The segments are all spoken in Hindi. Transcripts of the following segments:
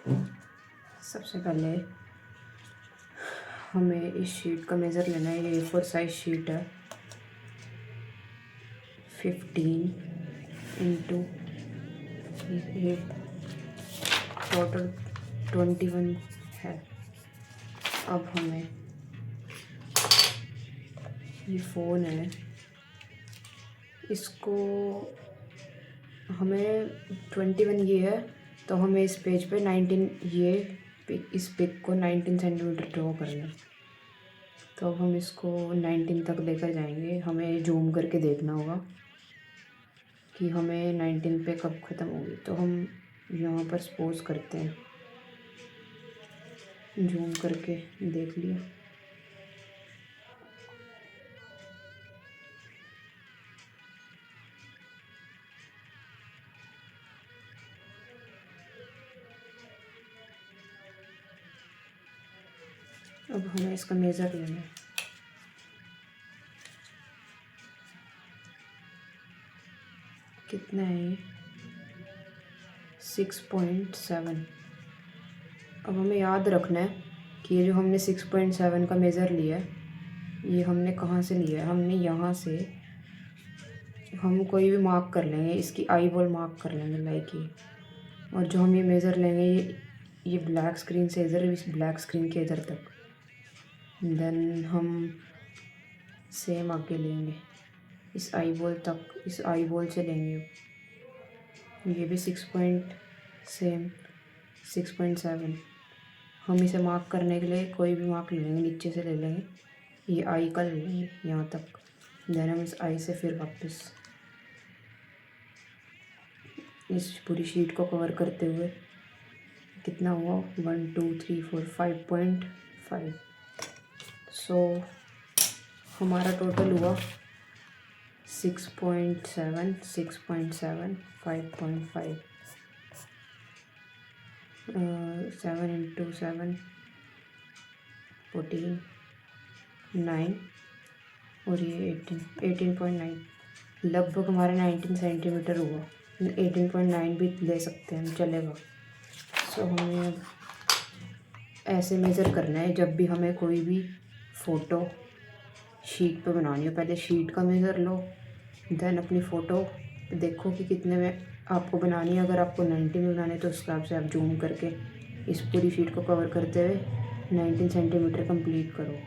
सबसे पहले हमें इस शीट का मेज़र लेना है। ये A4 साइज शीट है। 15 इंटू ये टोटल 21 है। अब हमें ये फ़ोन है, इसको हमें 21 ये है, तो हमें इस पेज पे 19 ये इस पिक को 19 सेंटीमीटर ड्रॉ करना है। तो अब हम इसको 19 तक लेकर जाएंगे। हमें जूम करके देखना होगा कि हमें 19 पे कब ख़त्म होगी। तो हम यहाँ पर सपोज करते हैं, जूम करके देख लिया। अब हमें इसका मेज़र लेना है। कितना है ये? 6.7। अब हमें याद रखना है कि ये जो हमने 6.7 का मेज़र लिया है, ये हमने कहाँ से लिया है। हमने यहाँ से, हम कोई भी मार्क कर लेंगे, इसकी आई बॉल मार्क कर लेंगे लाइक ये। और जो हम ये मेज़र लेंगे, ये ब्लैक स्क्रीन से इधर, इस ब्लैक स्क्रीन के इधर तक। देन हम सेम आगे लेंगे इस आई बॉल तक, इस आई बॉल से लेंगे। ये भी 6.7। हम इसे मार्क करने के लिए कोई भी मार्क ले लेंगे, नीचे से ले लेंगे, ये आई का ले लेंगे यहाँ तक। देन हम इस आई से फिर वापस इस पूरी शीट को कवर करते हुए कितना हुआ, 1 2 3 4 5.5। सो हमारा टोटल हुआ 6.7, 5.5, 7 इंटू 7 14, 9 और ये 18.9। लगभग हमारा 19 सेंटीमीटर हुआ। 18.9 भी ले सकते हैं हम, चलेगा। सो हमें अब ऐसे मेज़र करना है जब भी हमें कोई भी फ़ोटो शीट पे बनानी हो। पहले शीट का मेज़र लो, देन अपनी फ़ोटो देखो कि कितने में आपको बनानी है। अगर आपको 90 में बनानी है तो उस हिसाब से आप जूम करके इस पूरी शीट को कवर करते हुए 19 सेंटीमीटर कंप्लीट करो।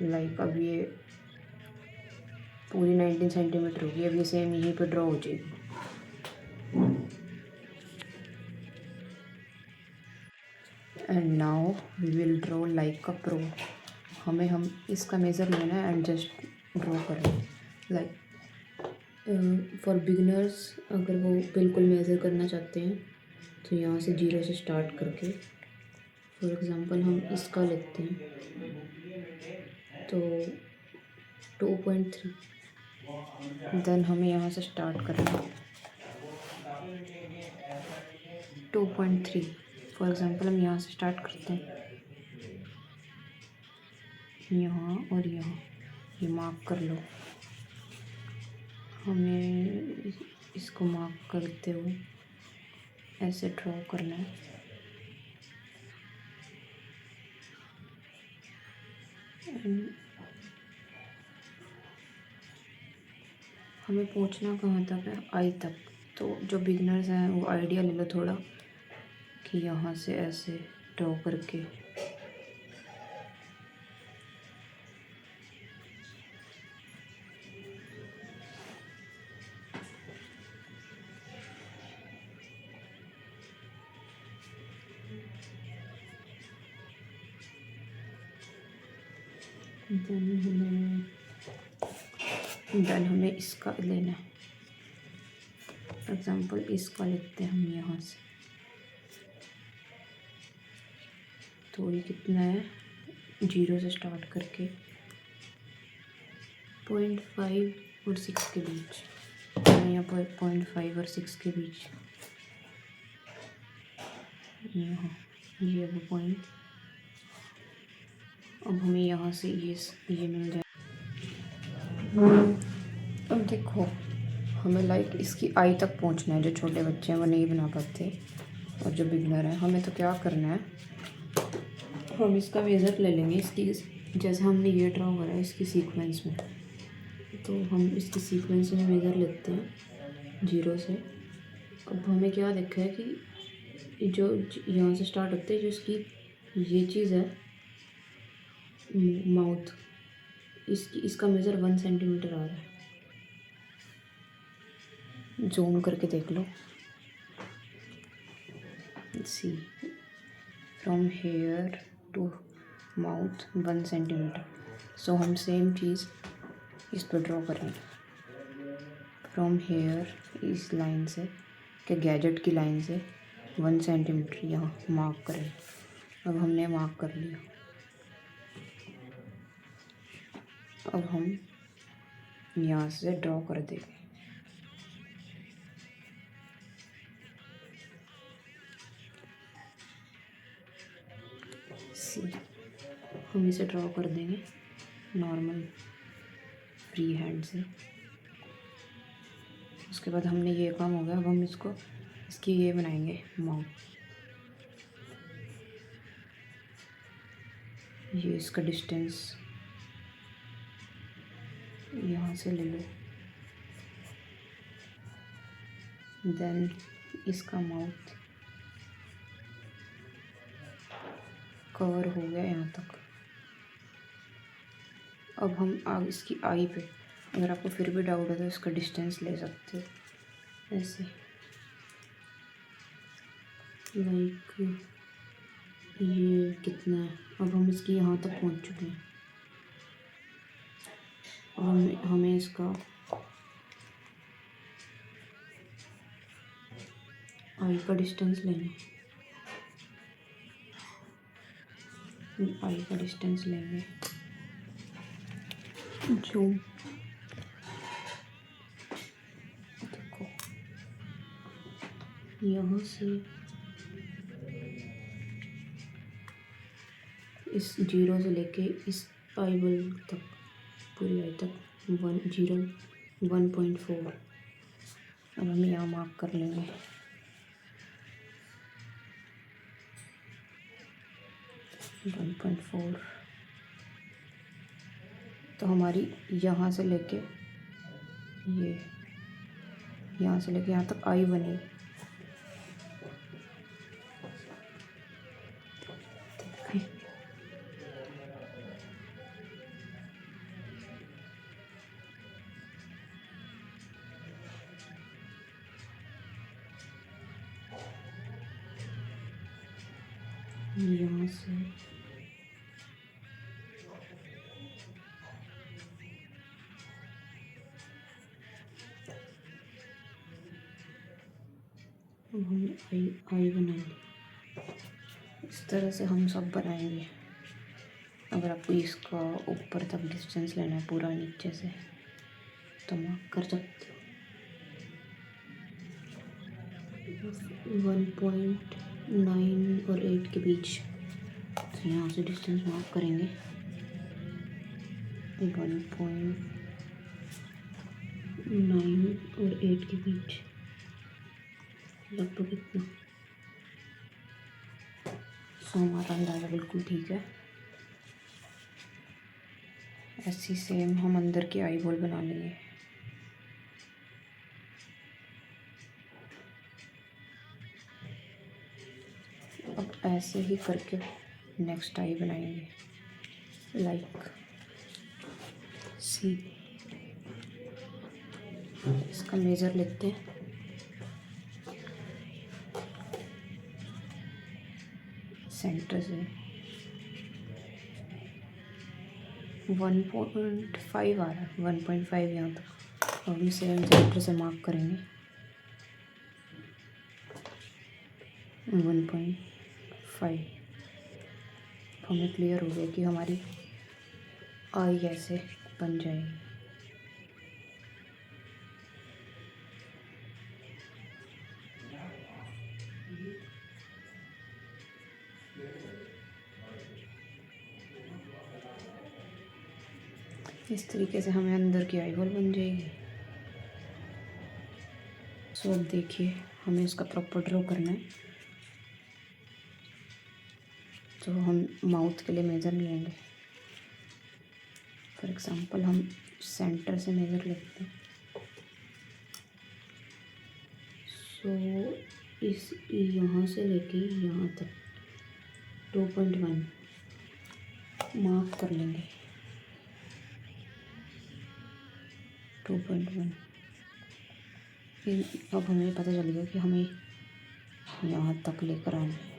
लाइक अब ये पूरी 19 सेंटीमीटर होगी। अब ये सेम यहीं पर ड्रॉ हो जाएगी। And now we will draw like a pro. हम इसका मेज़र लेना है एंड जस्ट ड्रॉ करना है। लाइक फॉर बिगिनर्स, अगर वो बिल्कुल मेज़र करना चाहते हैं तो यहाँ से 0 से स्टार्ट करके, फॉर एग्ज़ाम्पल हम इसका लेते हैं तो 2.3। देन हमें यहाँ से स्टार्ट करना है 2.3। फॉर एग्ज़ाम्पल हम यहाँ से स्टार्ट करते हैं, यहाँ और यहाँ, ये मार्क कर लो। हमें इसको मार्क करते हुए ऐसे ड्रॉ करना है। हमें पहुंचना कहाँ तक है? आई तक। तो जो बिगनर्स हैं वो आइडिया ले लो थोड़ा कि यहाँ से ऐसे ड्रॉ करके देन हमें इसका लेना है। फॉर एग्ज़ाम्पल इसका लेते हैं हम यहाँ से, तो ये कितना है, 0 से स्टार्ट करके 0.5 और 6 के बीच, यहाँ पर 0.5 और 6 के बीच, यहाँ ये वो पॉइंट। अब हमें यहाँ से ये मिल जाए। अब देखो, हमें लाइक इसकी आई तक पहुँचना है। जो छोटे बच्चे हैं वो नहीं बना पाते, और जो बिगनर है हमें तो क्या करना है, हम इसका मेज़र ले लेंगे इसकी, जैसे हमने ये ड्रॉ करा है इसकी सीक्वेंस में, तो हम इसकी सीक्वेंस में मेज़र लेते हैं 0 से। अब हमें क्या देखा है कि जो यहाँ से स्टार्ट होते हैं, जो इसकी ये चीज़ है माउथ, इसका मेज़र 1 सेंटीमीटर आ रहा है। जूम करके देख लो, see from here to mouth 1 centimetre. So हम सेम चीज़ इस पर ड्रॉ करेंगे। फ्रॉम हेयर इस लाइन से, के गैजेट की लाइन से 1 सेंटीमीटर यहाँ मार्क करें। अब हमने मार्क कर लिया। अब हम यहाँ से ड्रॉ कर देंगे। सी हम इसे ड्रॉ कर देंगे नॉर्मल फ्री हैंड से। उसके बाद हमने ये काम हो गया। अब हम इसकी ये बनाएंगे माउथ। ये इसका डिस्टेंस यहाँ से ले लो, देन इसका माउथ कवर हो गया यहाँ तक। अब हम आगे इसकी आई पे, अगर आपको फिर भी डाउट है तो इसका डिस्टेंस ले सकते हो ऐसे, लाइक ये कितना है। अब हम इसकी यहाँ तक पहुँच चुके हैं। अब हमें इसका आई का डिस्टेंस लेना है। आई का डिस्टेंस लेंगे, जो देखो यहाँ से इस 0 से लेके इस आई बल तक, पूरी आई तक 1.4। अब हम यहाँ मार्क कर लेंगे। One point 4। तो हमारी यहाँ से लेके यहाँ से लेके यहाँ तक आई बनेगी। यहाँ से हम आई बनाएंगे। इस तरह से हम सब बनाएंगे। अगर आपको इसका ऊपर तक डिस्टेंस लेना है पूरा नीचे से, तो मार्क कर सकते हो 1.9 और 8 के बीच। तो यहाँ से डिस्टेंस मार्क करेंगे 1.9 और 8 के बीच, लगभग इतना। सो हमारा अंदाज़ा बिल्कुल ठीक है। ऐसी सेम हम अंदर की आई बॉल बना लेंगे। अब ऐसे ही करके नेक्स्ट आई बनाएंगे, लाइक सी। इसका मेज़र लेते हैं, सेंटर से 1.5 आ रहा है, 1.5 यहाँ तक। अब हम सेम सेंटर से मार्क करेंगे 1.5। हमें क्लियर हो गया कि हमारी आई ऐसे बन जाएगी। इस तरीके से हमें अंदर की आई बॉल बन जाएगी। सो अब देखिए, हमें इसका प्रॉपर ड्रॉ करना है। तो हम माउथ के लिए मेज़र नहीं लेंगे। फॉर एग्ज़ाम्पल हम सेंटर से मेज़र लेते हैं। सो इस यहाँ से लेके यहाँ तक 2.1 मार्क कर लेंगे। 2.1। फिर अब हमें पता चल गया कि हमें यहाँ तक लेकर आना है।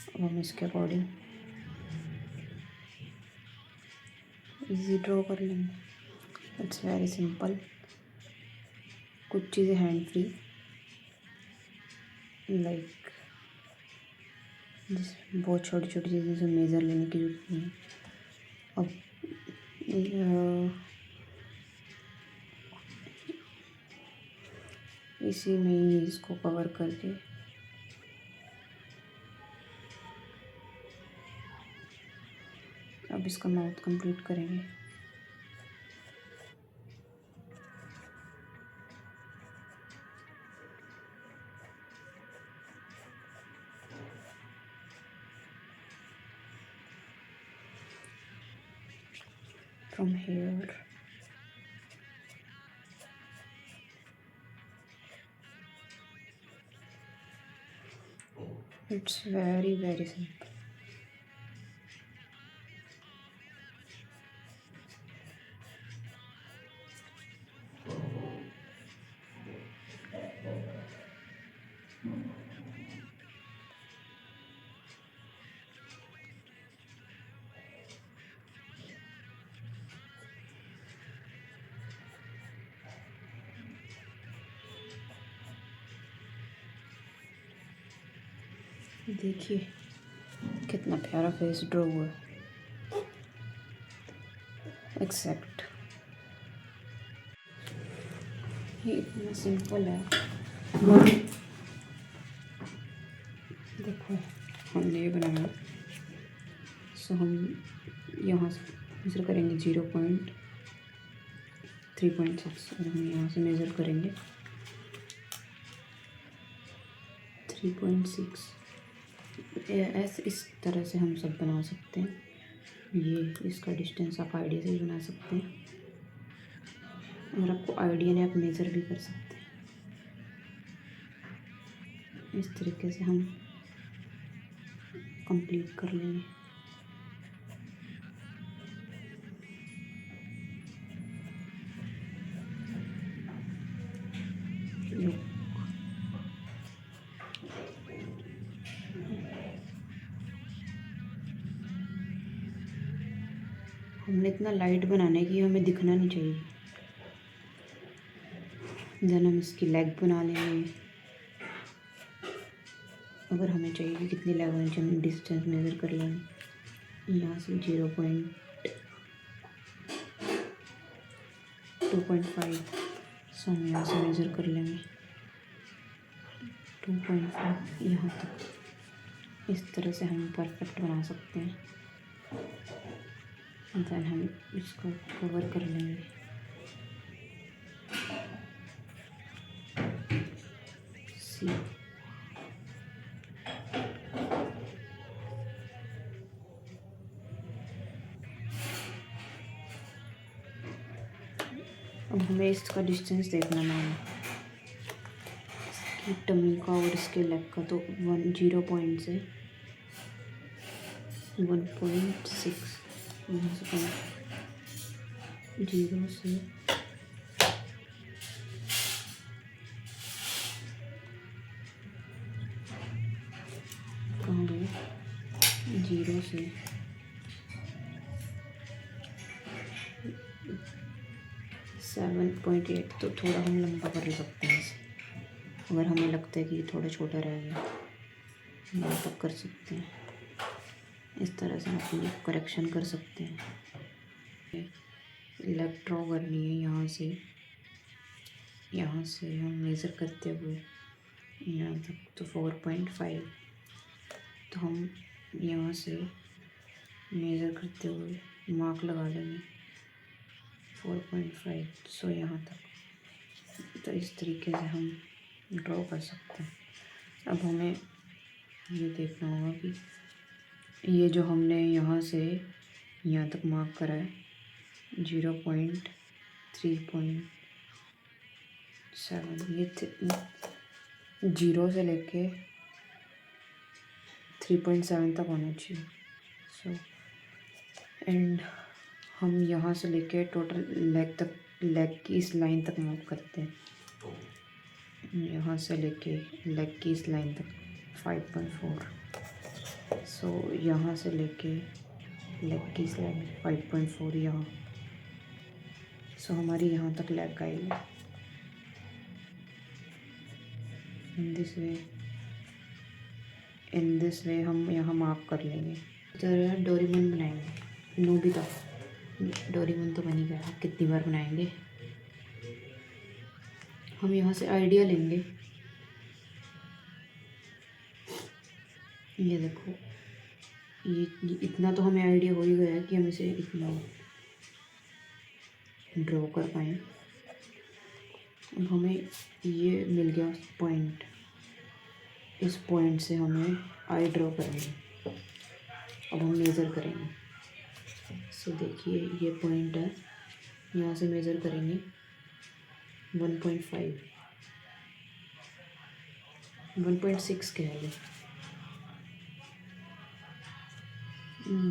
अब हम इसके अकॉर्डिंग इजी ड्रॉ कर लेंगे। It's very simple. कुछ चीज़ें हैंड फ्री, लाइक बहुत छोटी छोटी चीज़ें से मेज़र लेने की जरूरत नहीं है। अब इसी में ही इसको कवर करके अब इसका माउथ कंप्लीट करेंगे। From here it's very very simple. देखिए कितना प्यारा फेस ड्रॉ हुआ है। एक्सेप्ट ये इतना सिंपल है। देखो हमने ये बनाया। सो हम यहाँ से मेज़र करेंगे 0.3.6 और हम यहाँ से मेज़र करेंगे 3.6। ऐसे इस तरह से हम सब बना सकते हैं। ये इसका डिस्टेंस आप आइडिया से भी बना सकते हैं, और आपको आइडिया नहीं आप मेज़र भी कर सकते हैं। इस तरीके से हम कंप्लीट कर लेंगे। हमने इतना लाइट बनाना है कि हमें दिखना नहीं चाहिए। देन हम इसकी लेग बना लेंगे। अगर हमें चाहिए कि कितनी लेग होनी चाहिए, हम डिस्टेंस मेज़र कर लेंगे। यहाँ से 2.5। सो हम यहाँ से मेज़र कर लेंगे 2.5 यहाँ तक। इस तरह से हम परफेक्ट बना सकते हैं। देन हम इसको कवर कर लेंगे। सी अब हमें इसका डिस्टेंस देखना है, इसकी टमी का और इसके लेग का। तो 0 पॉइंट से 1.6 यहाँ से 0 से कहाँ गए, 0 से 7.8। तो थोड़ा हम लंबा कर सकते हैं इसे। अगर हमें लगता है कि थोड़ा छोटा रह गया, हम तब कर सकते हैं। इस तरह से हम अपनी करेक्शन कर सकते हैं। लेग ड्रॉ करनी है। यहाँ से हम मेज़र करते हुए यहाँ तक तो 4.5। तो हम यहाँ से मेज़र करते हुए मार्क लगा लेंगे 4.5। सो यहाँ तक। तो इस तरीके से हम ड्रॉ कर सकते हैं। अब हमें ये देखना होगा कि ये जो हमने यहाँ से यहाँ तक मार्क करा है 0.3.7, ये 0 से लेके 3.7 तक होना चाहिए। सो एंड हम यहाँ से लेके टोटल लेग की इस लाइन तक मार्क करते हैं। यहाँ से लेके लेग की इस लाइन तक 5.4। सो यहाँ से लेके लेग की इस लाइन 5.4 यहाँ। सो हमारी यहाँ तक लेग आएगी। इन दिस वे हम यहाँ मार्क कर लेंगे। तरह डोरेमोन बनाएंगे। नोबिता डोरेमोन तो बन ही गया, कितनी बार बनाएंगे। हम यहाँ से आइडिया लेंगे। ये देखो, ये इतना तो हमें आइडिया हो ही गया है कि हम इसे इतना ड्रॉ कर पाएँ। अब हमें ये मिल गया पॉइंट। इस पॉइंट से हमें आई ड्रॉ करेंगे। अब हम मेज़र करेंगे। सो देखिए ये पॉइंट है, यहाँ से मेज़र करेंगे 1.5 1.6 कह लें।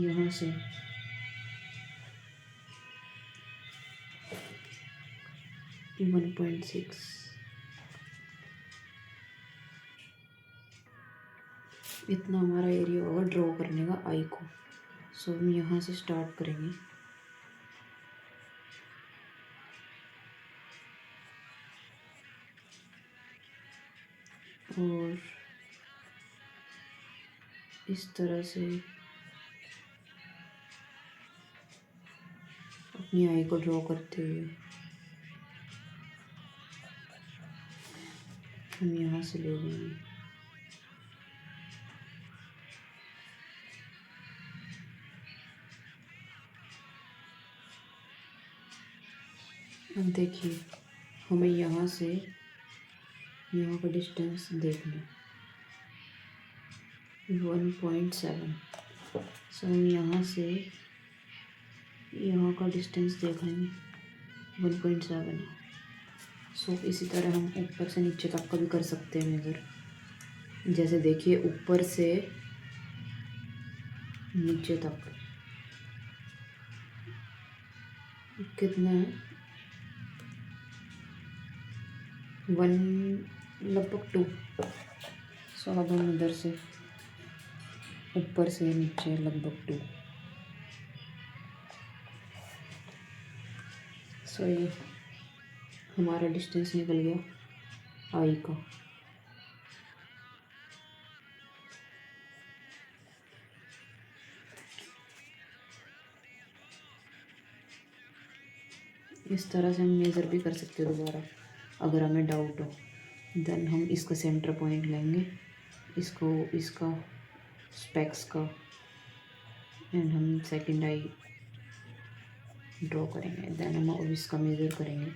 यहाँ से 1.6 इतना हमारा एरिया होगा ड्रॉ करने का आई को। सो हम यहाँ से स्टार्ट करेंगे। और इस तरह से अपनी आई को ड्रॉ करते हुए हम यहाँ से ले लेंगे। अब देखिए हमें यहाँ से यहाँ का डिस्टेंस देखना 1.7। सो हम यहाँ से यहाँ का डिस्टेंस देख लेंगे 1.7। सो इसी तरह हम ऊपर से नीचे तक का भी कर सकते हैं मेज़र। जैसे देखिए ऊपर से नीचे तक कितना है, लगभग 2। सो अब हम इधर से ऊपर से नीचे लगभग 2। सो ये हमारा डिस्टेंस निकल गया आई का। इस तरह से हम मेज़र भी कर सकते हो दोबारा अगर हमें डाउट हो। देन हम इसका सेंटर पॉइंट लेंगे, इसका स्पेक्स का, एंड हम सेकंड आई ड्रॉ करेंगे। देन हम अब इसका मेज़र करेंगे।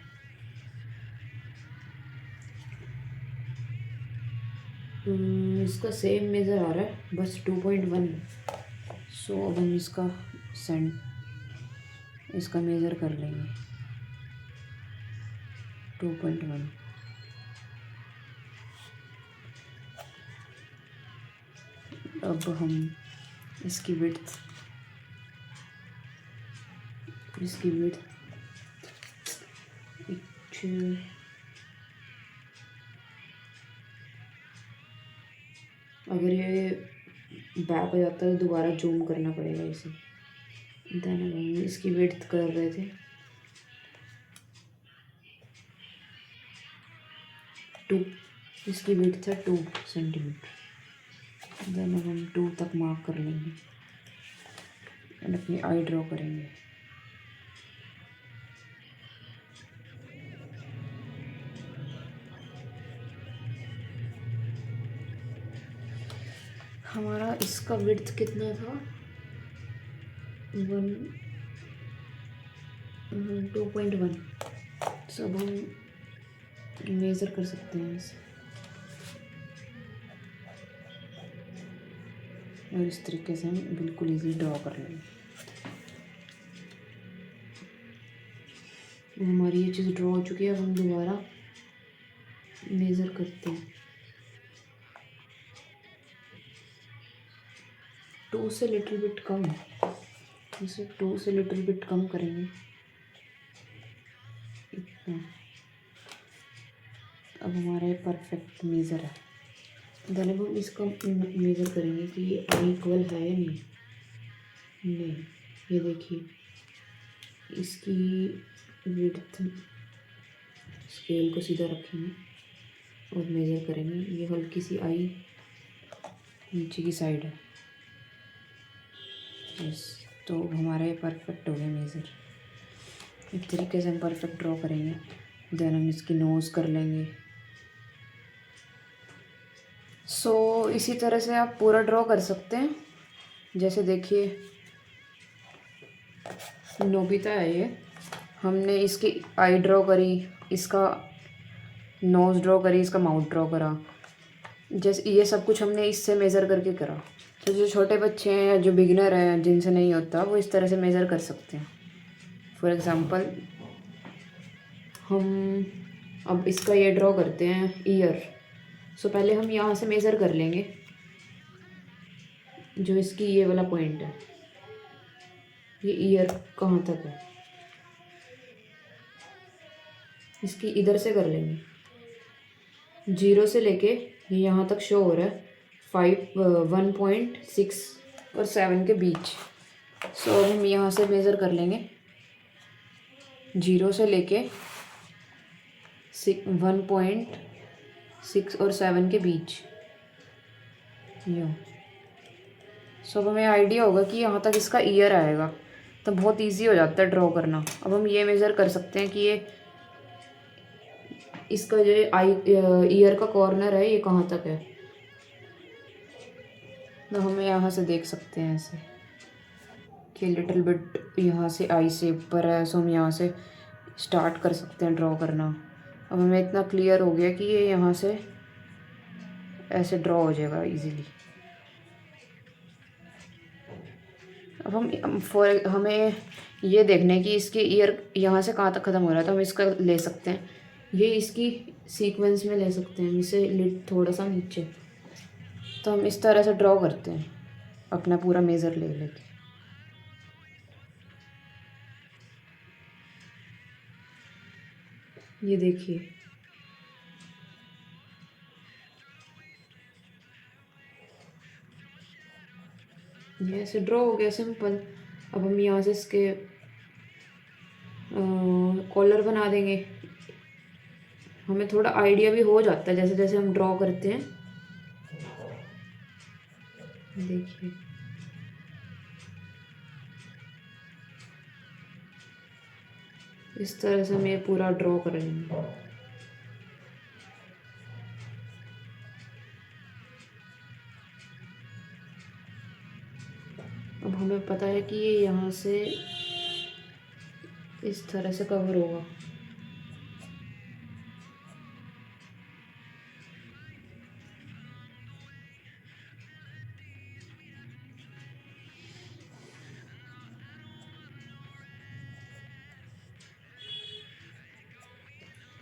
इसका सेम मेज़र आ रहा है बस 2.1। सो अब हम इसका मेज़र कर लेंगे 2.1। अब हम इसकी विड्थ अगर ये बैक हो जाता है तो दोबारा जूम करना पड़ेगा इसे। देन हम इसकी विड्थ कर रहे थे 2। इसकी विड्थ है 2 सेंटीमीटर। देन अब हम 2 तक मार्क कर लेंगे एंड अपनी आई ड्रॉ करेंगे। हमारा इसका विड्थ कितना था 2.1। सो अब हम मेज़र कर सकते हैं इसे। और इस तरीके से हम बिल्कुल इजी ड्रॉ कर लेंगे। हमारी ये चीज़ ड्रॉ हो चुकी है। अब हम दोबारा मेज़र करते हैं। 2 से लिटिल बिट कम, इसे 2 से लिटिल बिट कम करेंगे इतना। अब हमारा ये परफेक्ट मेज़र है। देन अब हम इसका मेज़र करेंगे कि ये इक्वल है या नहीं। ये देखिए, इसकी विड्थ, स्केल को सीधा रखेंगे और मेज़र करेंगे। ये हल्की सी आई नीचे की साइड है। यस, तो हमारा ये परफेक्ट हो गया मेज़र। इस तरीके से हम परफेक्ट ड्रॉ करेंगे। देन हम इसकी नोज़ कर लेंगे। सो इसी तरह से आप पूरा ड्रॉ कर सकते हैं। जैसे देखिए, नोबिता है ये, हमने इसकी आई ड्रॉ करी, इसका नोज़ ड्रॉ करी, इसका माउथ ड्रॉ करा। जैसे ये सब कुछ हमने इससे मेज़र करके करा। तो जो छोटे बच्चे हैं या जो बिगिनर हैं, जिनसे नहीं होता, वो इस तरह से मेज़र कर सकते हैं। फॉर एग्ज़ाम्पल, हम अब इसका ये ड्रॉ करते हैं ईयर। सो पहले हम यहाँ से मेज़र कर लेंगे जो इसकी ये वाला पॉइंट है, ये ईयर कहाँ तक है, इसकी इधर से कर लेंगे। 0 से लेके ये यहाँ तक शो हो रहा है 1.6 और 7 के बीच। सो अब हम यहाँ से मेज़र कर लेंगे 0 से लेके 1.6 और 7 के बीच। यूँ। सो अब हमें आइडिया होगा कि यहाँ तक इसका ईयर आएगा, तो बहुत इजी हो जाता है ड्रॉ करना। अब हम ये मेज़र कर सकते हैं कि ये इसका जो ईयर का कॉर्नर है, ये कहाँ तक है। तो हमें यहाँ से देख सकते हैं ऐसे कि लिटिल बिट यहाँ से आई से ऊपर है। सो हम यहाँ से स्टार्ट कर सकते हैं ड्रॉ करना। अब हमें इतना क्लियर हो गया कि ये यहाँ से ऐसे ड्रॉ हो जाएगा इजीली। अब हमें ये देखना है कि इसके ईयर यहाँ से कहाँ तक ख़त्म हो रहा है, तो हम इसका ले सकते हैं, ये इसकी सीक्वेंस में ले सकते हैं, इसे लिट थोड़ा सा नीचे। तो हम इस तरह से ड्रॉ करते हैं अपना पूरा मेज़र ले लेके। ये देखिए, ये ऐसे ड्रॉ हो गया सिंपल। अब हम यहाँ से इसके कॉलर बना देंगे। हमें थोड़ा आइडिया भी हो जाता है जैसे जैसे हम ड्रॉ करते हैं। देखिए, इस तरह से हम ये पूरा ड्रॉ करेंगे। अब हमें पता है कि ये यहाँ से इस तरह से कवर होगा।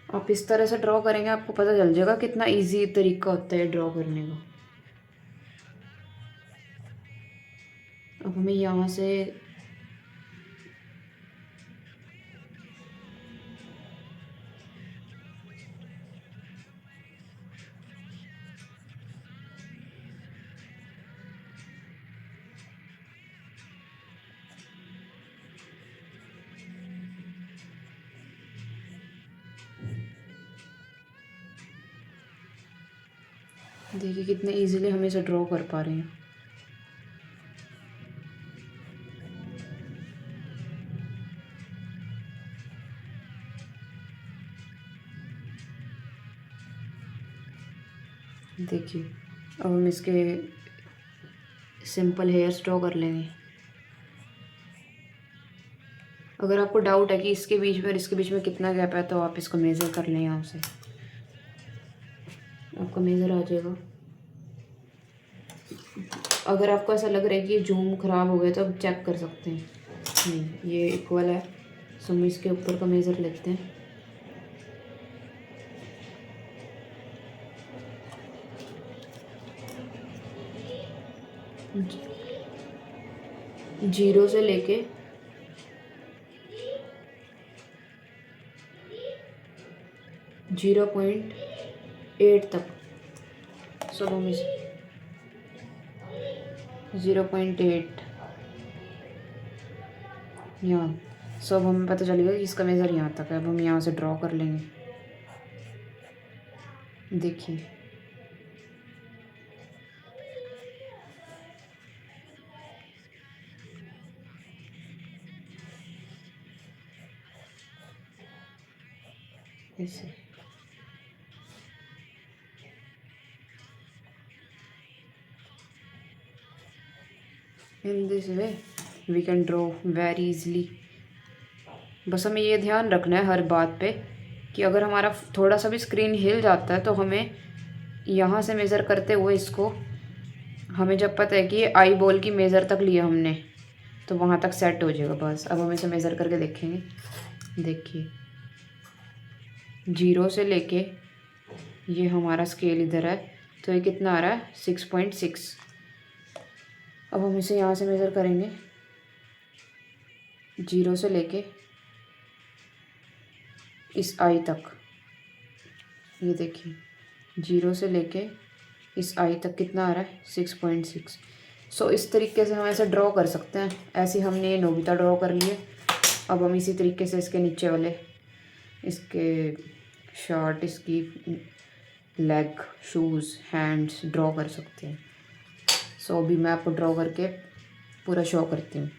आप इस तरह से ड्रॉ करेंगे, आपको पता चल जाएगा कितना इजी तरीका होता है ड्रॉ करने का। अब हमें यहाँ से देखिए कितने इजीली हम इसे ड्रॉ कर पा रहे हैं। देखिए, अब हम इसके सिंपल हेयर्स ड्रॉ कर लेंगे। अगर आपको डाउट है कि इसके बीच में और इसके बीच में कितना गैप है, तो आप इसको मेज़र कर लें। यहाँ से आपका मेज़र आ जाएगा। अगर आपको ऐसा लग रहा है कि ये जूम ख़राब हो गया तो आप चेक कर सकते हैं। नहीं, ये इक्वल है। सो हम इसके ऊपर का मेज़र लेते हैं। जीरो से लेके 0.8 तक। सब हम इस 0.8 यहाँ। सब हमें पता चलेगा कि इसका मेज़र यहाँ तक है। अब हम यहाँ से ड्रॉ कर लेंगे। देखिए ऐसे। In this way we can draw very easily. बस हमें ये ध्यान रखना है हर बात पे कि अगर हमारा थोड़ा सा भी स्क्रीन हिल जाता है तो हमें यहाँ से मेज़र करते हुए इसको, हमें जब पता है कि ये आई बॉल की मेज़र तक लिया हमने तो वहाँ तक सेट हो जाएगा बस। अब हम इसे मेज़र करके देखेंगे। देखिए 0 से लेके ये हमारा स्केल इधर है तो ये कितना आ रहा है 6.6। अब हम इसे यहाँ से मेज़र करेंगे 0 से लेके इस आई तक। ये देखिए 0 से लेके इस आई तक कितना आ रहा है 6.6। सो इस तरीके से हम ऐसे ड्रॉ कर सकते हैं। ऐसे हमने ये नोबिता ड्रॉ कर लिए। अब हम इसी तरीके से इसके नीचे वाले, इसके शर्ट, इसकी लेग, शूज़, हैंड्स ड्रॉ कर सकते हैं। सो अभी मैं आपको ड्रॉ करके पूरा शो करती हूँ।